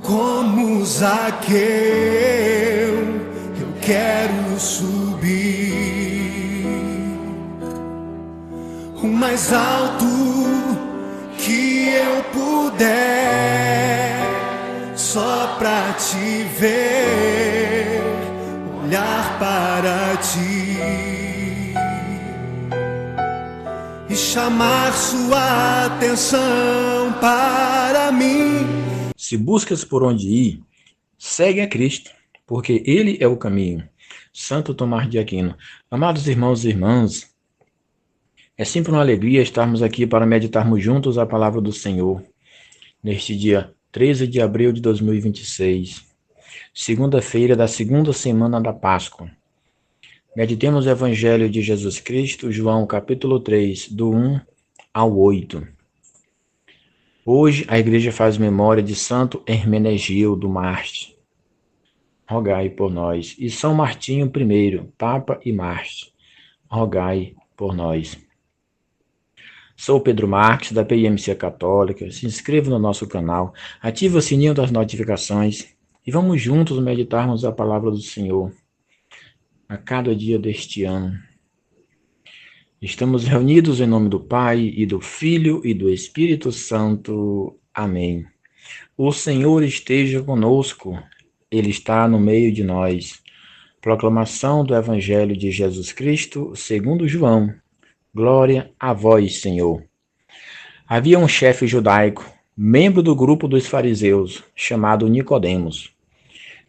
Como Zaqueu, eu quero subir o mais alto que eu puder, só pra te ver, olhar para ti e chamar sua atenção para mim. Se buscas por onde ir, segue a Cristo, porque Ele é o caminho. Santo Tomás de Aquino. Amados irmãos e irmãs, é sempre uma alegria estarmos aqui para meditarmos juntos a palavra do Senhor, neste dia 13 de abril de 2026, segunda-feira da segunda semana da Páscoa. Meditemos o Evangelho de Jesus Cristo, João capítulo 3, do 1 ao 8. Hoje a igreja faz memória de Santo Hermenegildo Marte. Rogai por nós. E São Martinho I, Papa e Marte. Rogai por nós. Sou Pedro Marques, da PIMC Católica. Se inscreva no nosso canal, ative o sininho das notificações e vamos juntos meditarmos a palavra do Senhor a cada dia deste ano. Estamos reunidos em nome do Pai, e do Filho, e do Espírito Santo. Amém. O Senhor esteja conosco, Ele está no meio de nós. Proclamação do Evangelho de Jesus Cristo, segundo João. Glória a vós, Senhor. Havia um chefe judaico, membro do grupo dos fariseus, chamado Nicodemos,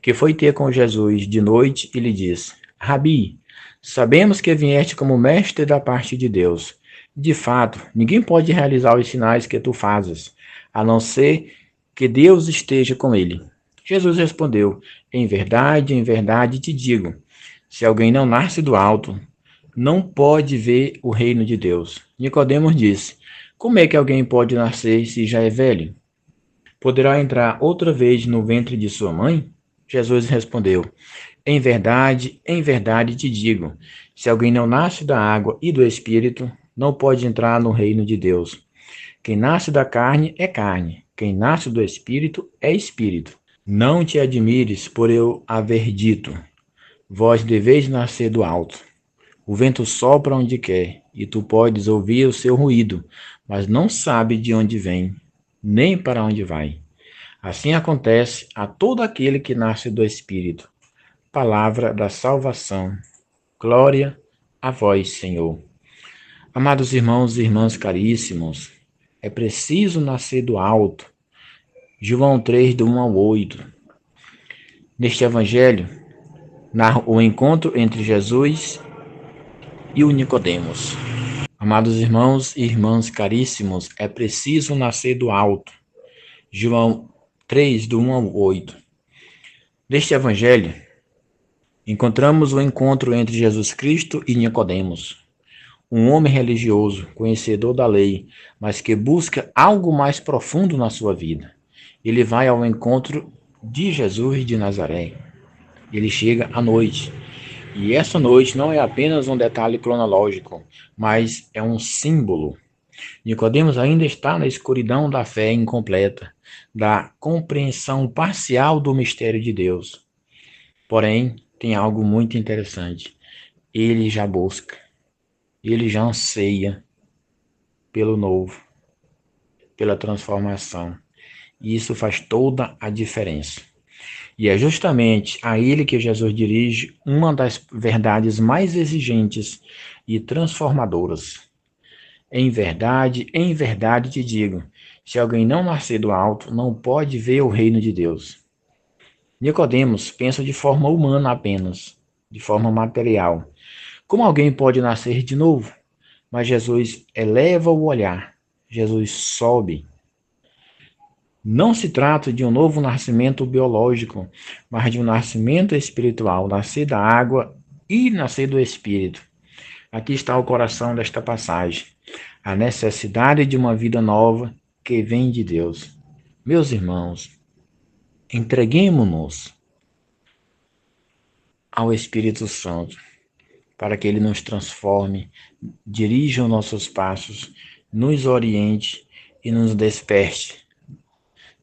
que foi ter com Jesus de noite e lhe disse: Rabi, sabemos que vieste como mestre da parte de Deus. De fato, ninguém pode realizar os sinais que tu fazes, a não ser que Deus esteja com ele. Jesus respondeu: em verdade te digo, se alguém não nasce do alto, não pode ver o reino de Deus. Nicodemos disse: como é que alguém pode nascer se já é velho? Poderá entrar outra vez no ventre de sua mãe? Jesus respondeu: em verdade te digo, se alguém não nasce da água e do Espírito, não pode entrar no reino de Deus. Quem nasce da carne é carne, quem nasce do Espírito é Espírito. Não te admires por eu haver dito, vós deveis nascer do alto. O vento sopra onde quer, e tu podes ouvir o seu ruído, mas não sabe de onde vem, nem para onde vai. Assim acontece a todo aquele que nasce do Espírito. Palavra da salvação. Glória a vós, Senhor. Amados irmãos e irmãs caríssimos, é preciso nascer do alto. João 3, do 1 ao 8. Neste evangelho, narra o encontro entre Jesus e o Nicodemos. Amados irmãos e irmãs caríssimos, é preciso nascer do alto. João 3, do 1 ao 8. Neste evangelho, encontramos o encontro entre Jesus Cristo e Nicodemos, um homem religioso, conhecedor da lei, mas que busca algo mais profundo na sua vida. Ele vai ao encontro de Jesus de Nazaré. Ele chega à noite. E essa noite não é apenas um detalhe cronológico, mas é um símbolo. Nicodemos ainda está na escuridão da fé incompleta, da compreensão parcial do mistério de Deus. Porém, tem algo muito interessante. Ele já busca, ele já anseia pelo novo, pela transformação. E isso faz toda a diferença. E é justamente a ele que Jesus dirige uma das verdades mais exigentes e transformadoras. Em verdade te digo, se alguém não nascer do alto, não pode ver o reino de Deus. Nicodemos pensa de forma humana apenas, de forma material. Como alguém pode nascer de novo? Mas Jesus eleva o olhar, Jesus sobe. Não se trata de um novo nascimento biológico, mas de um nascimento espiritual, nascer da água e nascer do Espírito. Aqui está o coração desta passagem, a necessidade de uma vida nova que vem de Deus. Meus irmãos, entreguemo-nos ao Espírito Santo, para que ele nos transforme, dirija os nossos passos, nos oriente e nos desperte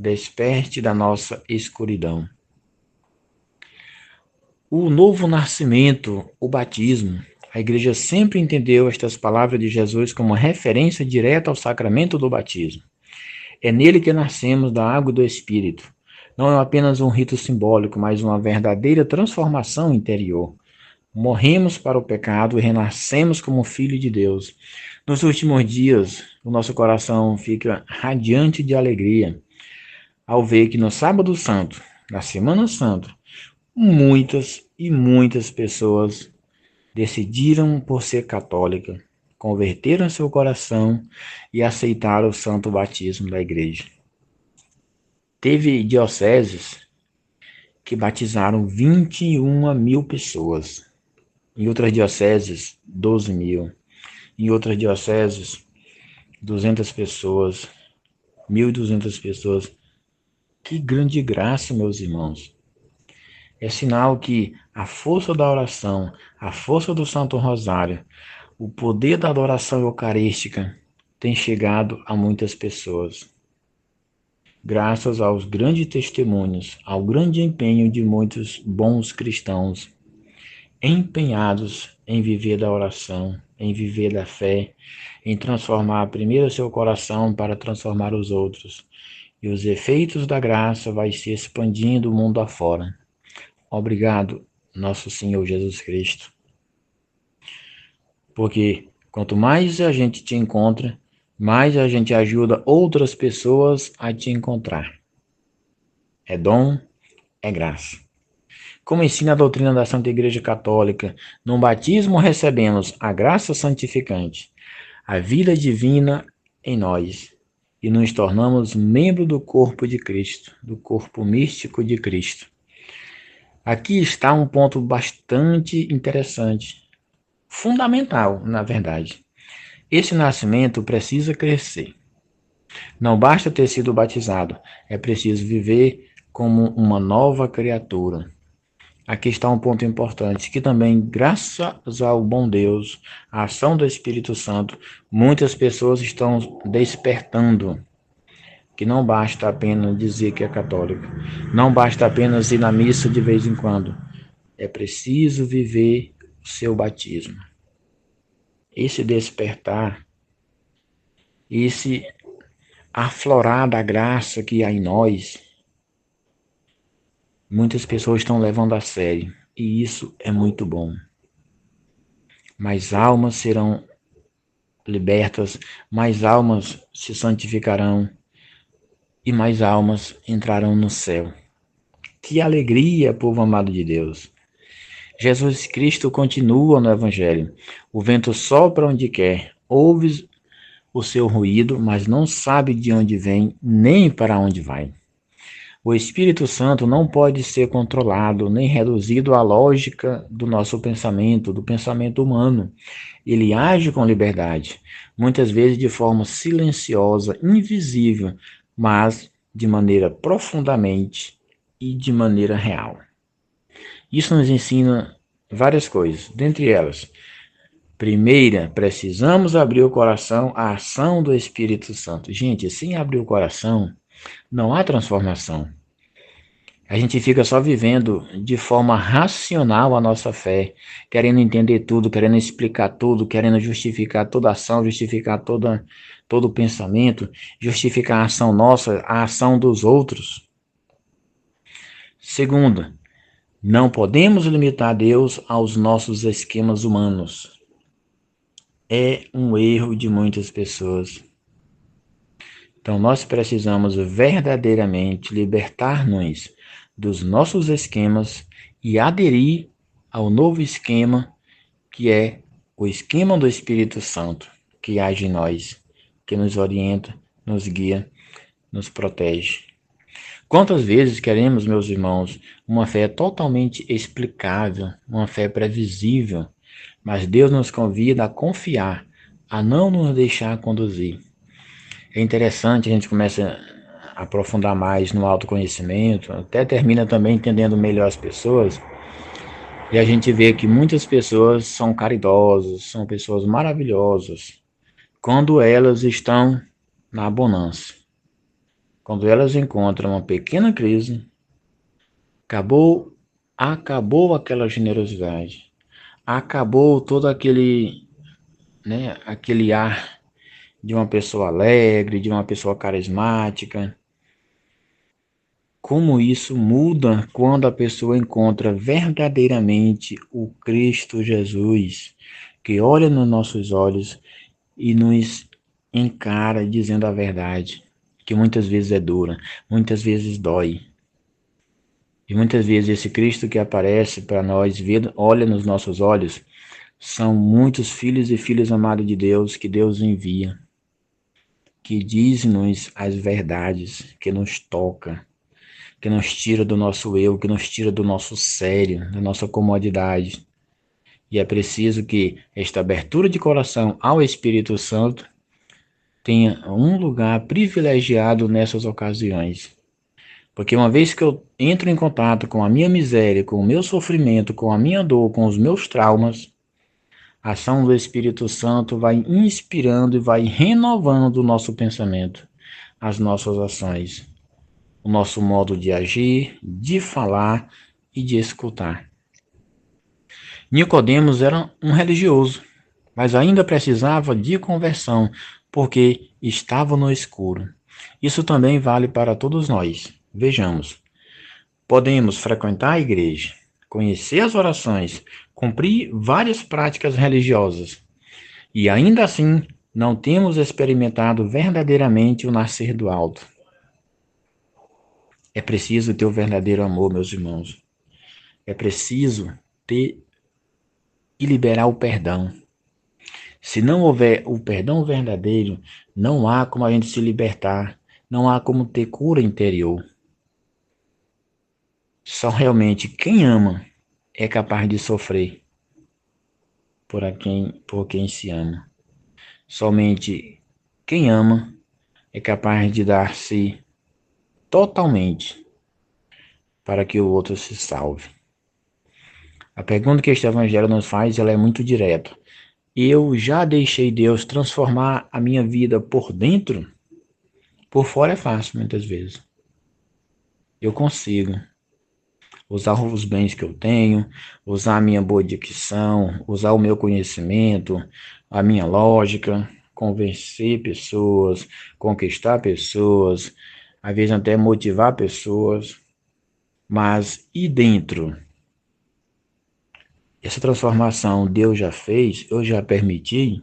desperte da nossa escuridão. O novo nascimento, o batismo, a igreja sempre entendeu estas palavras de Jesus como referência direta ao sacramento do batismo. É nele que nascemos da água e do Espírito. Não é apenas um rito simbólico, mas uma verdadeira transformação interior. Morremos para o pecado e renascemos como filho de Deus. Nos últimos dias, o nosso coração fica radiante de alegria ao ver que no Sábado Santo, na Semana Santa, muitas e muitas pessoas decidiram por ser católica, converteram seu coração e aceitaram o santo batismo da igreja. Teve dioceses que batizaram 21 mil pessoas, em outras dioceses 12 mil, em outras dioceses 200 pessoas, 1.200 pessoas. Que grande graça, meus irmãos! É sinal que a força da oração, a força do Santo Rosário, o poder da adoração eucarística tem chegado a muitas pessoas. Graças aos grandes testemunhos, ao grande empenho de muitos bons cristãos, empenhados em viver da oração, em viver da fé, em transformar primeiro seu coração para transformar os outros. E os efeitos da graça vai se expandindo o mundo afora. Obrigado, nosso Senhor Jesus Cristo. Porque quanto mais a gente te encontra, mais a gente ajuda outras pessoas a te encontrar. É dom, é graça. Como ensina a doutrina da Santa Igreja Católica, no batismo recebemos a graça santificante, a vida divina em nós, e nos tornamos membro do corpo de Cristo, do corpo místico de Cristo. Aqui está um ponto bastante interessante, fundamental, na verdade. Esse nascimento precisa crescer. Não basta ter sido batizado, é preciso viver como uma nova criatura. Aqui está um ponto importante, que também, graças ao bom Deus, a ação do Espírito Santo, muitas pessoas estão despertando, que não basta apenas dizer que é católico, não basta apenas ir na missa de vez em quando, é preciso viver o seu batismo. Esse despertar, esse aflorar da graça que há em nós, muitas pessoas estão levando a sério, e isso é muito bom. Mais almas serão libertas, mais almas se santificarão, e mais almas entrarão no céu. Que alegria, povo amado de Deus! Jesus Cristo continua no Evangelho. O vento sopra onde quer, ouve o seu ruído, mas não sabe de onde vem, nem para onde vai. O Espírito Santo não pode ser controlado, nem reduzido à lógica do nosso pensamento, do pensamento humano. Ele age com liberdade, muitas vezes de forma silenciosa, invisível, mas de maneira profundamente e de maneira real. Isso nos ensina várias coisas, dentre elas, primeira, precisamos abrir o coração à ação do Espírito Santo. Gente, sem abrir o coração, não há transformação. A gente fica só vivendo de forma racional a nossa fé, querendo entender tudo, querendo explicar tudo, querendo justificar toda ação, justificar todo o pensamento, justificar a ação nossa, a ação dos outros. Segunda, não podemos limitar Deus aos nossos esquemas humanos. É um erro de muitas pessoas. Então, nós precisamos verdadeiramente libertar-nos dos nossos esquemas e aderir ao novo esquema, que é o esquema do Espírito Santo, que age em nós, que nos orienta, nos guia, nos protege. Quantas vezes queremos, meus irmãos, uma fé totalmente explicável, uma fé previsível, mas Deus nos convida a confiar, a não nos deixar conduzir. É interessante, a gente começa a aprofundar mais no autoconhecimento, até termina também entendendo melhor as pessoas, e a gente vê que muitas pessoas são caridosas, são pessoas maravilhosas, quando elas estão na bonança. quando elas encontram uma pequena crise, acabou aquela generosidade, acabou todo aquele ar de uma pessoa alegre, de uma pessoa carismática. Como isso muda quando a pessoa encontra verdadeiramente o Cristo Jesus, que olha nos nossos olhos e nos encara dizendo a verdade, que muitas vezes é dura, muitas vezes dói. E muitas vezes esse Cristo que aparece para nós, olha nos nossos olhos, são muitos filhos e filhas amados de Deus que Deus envia, que diz-nos as verdades, que nos toca, que nos tira do nosso eu, que nos tira do nosso sério, da nossa comodidade. E é preciso que esta abertura de coração ao Espírito Santo tenha um lugar privilegiado nessas ocasiões. Porque uma vez que eu entro em contato com a minha miséria, com o meu sofrimento, com a minha dor, com os meus traumas, a ação do Espírito Santo vai inspirando e vai renovando o nosso pensamento, as nossas ações, o nosso modo de agir, de falar e de escutar. Nicodemos era um religioso, mas ainda precisava de conversão, porque estava no escuro. Isso também vale para todos nós. Vejamos, podemos frequentar a igreja, conhecer as orações, cumprir várias práticas religiosas, e ainda assim não temos experimentado verdadeiramente o nascer do alto. É preciso ter o verdadeiro amor, meus irmãos. É preciso ter e liberar o perdão. Se não houver o perdão verdadeiro, não há como a gente se libertar, não há como ter cura interior. Só realmente quem ama é capaz de sofrer por quem se ama. Somente quem ama é capaz de dar-se totalmente para que o outro se salve. A pergunta que este evangelho nos faz, ela é muito direta. Eu já deixei Deus transformar a minha vida por dentro? Por fora é fácil, muitas vezes. Eu consigo usar os bens que eu tenho, usar a minha boa dicção, usar o meu conhecimento, a minha lógica, convencer pessoas, conquistar pessoas, às vezes até motivar pessoas. Mas e dentro? Essa transformação Deus já fez, eu já permiti?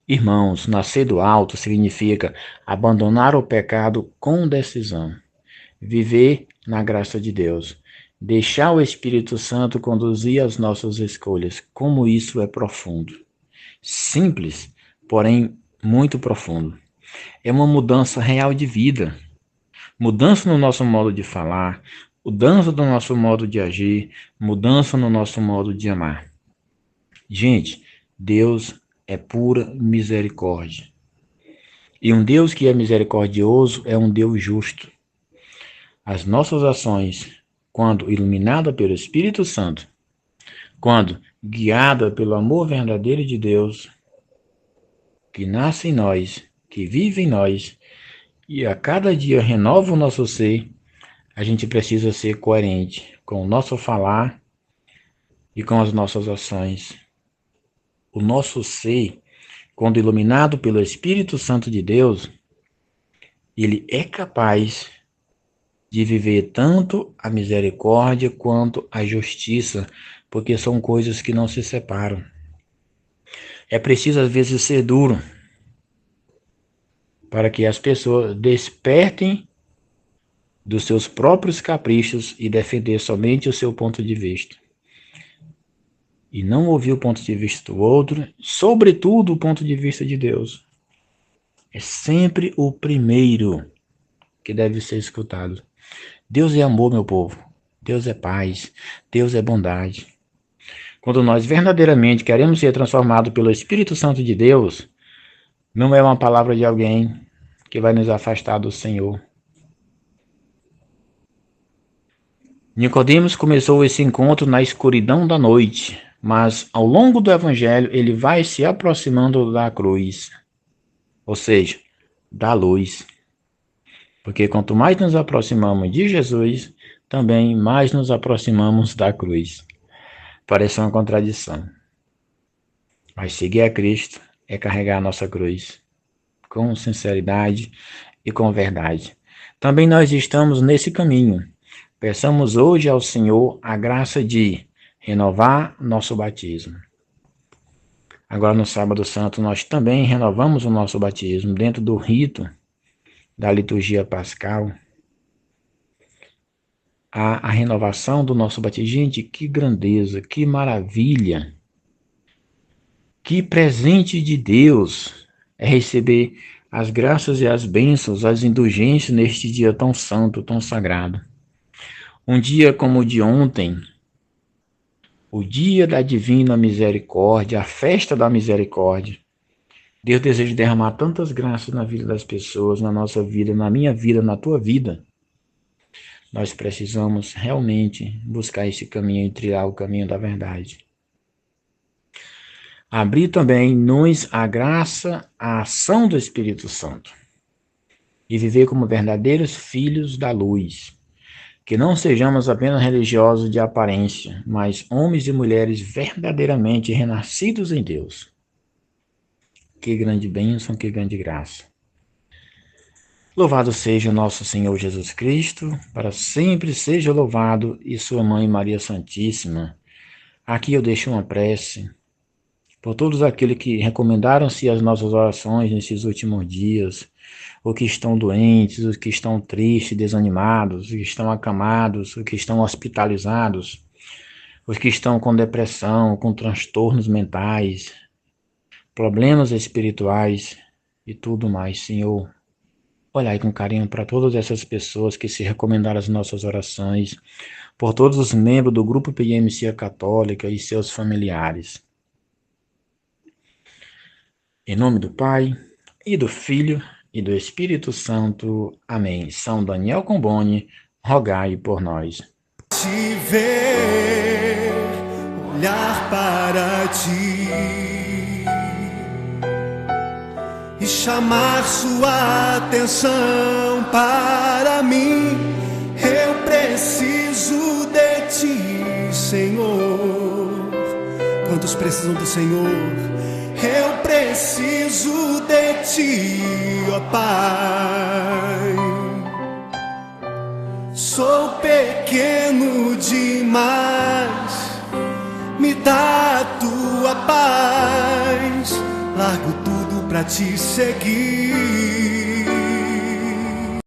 Irmãos, nascer do alto significa abandonar o pecado com decisão, viver na graça de Deus, deixar o Espírito Santo conduzir as nossas escolhas. Como isso é profundo. Simples, porém muito profundo. É uma mudança real de vida. Mudança no nosso modo de falar, mudança no nosso modo de agir, mudança no nosso modo de amar. Gente, Deus é pura misericórdia. E um Deus que é misericordioso é um Deus justo. As nossas ações, quando iluminada pelo Espírito Santo, quando guiada pelo amor verdadeiro de Deus, que nasce em nós, que vive em nós, e a cada dia renova o nosso ser, a gente precisa ser coerente com o nosso falar e com as nossas ações. O nosso ser, quando iluminado pelo Espírito Santo de Deus, ele é capaz de viver tanto a misericórdia quanto a justiça, porque são coisas que não se separam. É preciso, às vezes, ser duro para que as pessoas despertem dos seus próprios caprichos e defender somente o seu ponto de vista. E não ouvir o ponto de vista do outro, sobretudo o ponto de vista de Deus. É sempre o primeiro que deve ser escutado. Deus é amor, meu povo. Deus é paz. Deus é bondade. Quando nós verdadeiramente queremos ser transformados pelo Espírito Santo de Deus, não é uma palavra de alguém que vai nos afastar do Senhor. Nicodemos começou esse encontro na escuridão da noite, mas ao longo do evangelho ele vai se aproximando da cruz, ou seja, da luz. Porque quanto mais nos aproximamos de Jesus, também mais nos aproximamos da cruz. Parece uma contradição. Mas seguir a Cristo é carregar a nossa cruz com sinceridade e com verdade. Também nós estamos nesse caminho. Peçamos hoje ao Senhor a graça de renovar nosso batismo. Agora no Sábado Santo nós também renovamos o nosso batismo dentro do rito da liturgia pascal. A renovação do nosso batismo. Gente, que grandeza, que maravilha, que presente de Deus é receber as graças e as bênçãos, as indulgências neste dia tão santo, tão sagrado. Um dia como o de ontem, o dia da divina misericórdia, a festa da misericórdia. Deus deseja derramar tantas graças na vida das pessoas, na nossa vida, na minha vida, na tua vida. Nós precisamos realmente buscar esse caminho e trilhar o caminho da verdade. Abrir também-nos a graça, a ação do Espírito Santo. E viver como verdadeiros filhos da luz. Que não sejamos apenas religiosos de aparência, mas homens e mulheres verdadeiramente renascidos em Deus. Que grande bênção, que grande graça. Louvado seja o nosso Senhor Jesus Cristo, para sempre seja louvado, e sua mãe Maria Santíssima. Aqui eu deixo uma prece por todos aqueles que recomendaram-se as nossas orações nesses últimos dias, os que estão doentes, os que estão tristes, desanimados, os que estão acamados, os que estão hospitalizados, os que estão com depressão, com transtornos mentais, problemas espirituais e tudo mais, Senhor. Olhai com carinho para todas essas pessoas que se recomendaram as nossas orações, por todos os membros do Grupo PIMC Católica e seus familiares. Em nome do Pai, e do Filho, e do Espírito Santo. Amém. São Daniel Comboni, rogai por nós. Te ver, olhar para ti e chamar sua atenção para mim. Eu preciso de ti, Senhor. Quantos precisam do Senhor? Eu preciso de ti, ó Pai. Sou pequeno demais, me dá a tua paz. Largo tudo pra te seguir.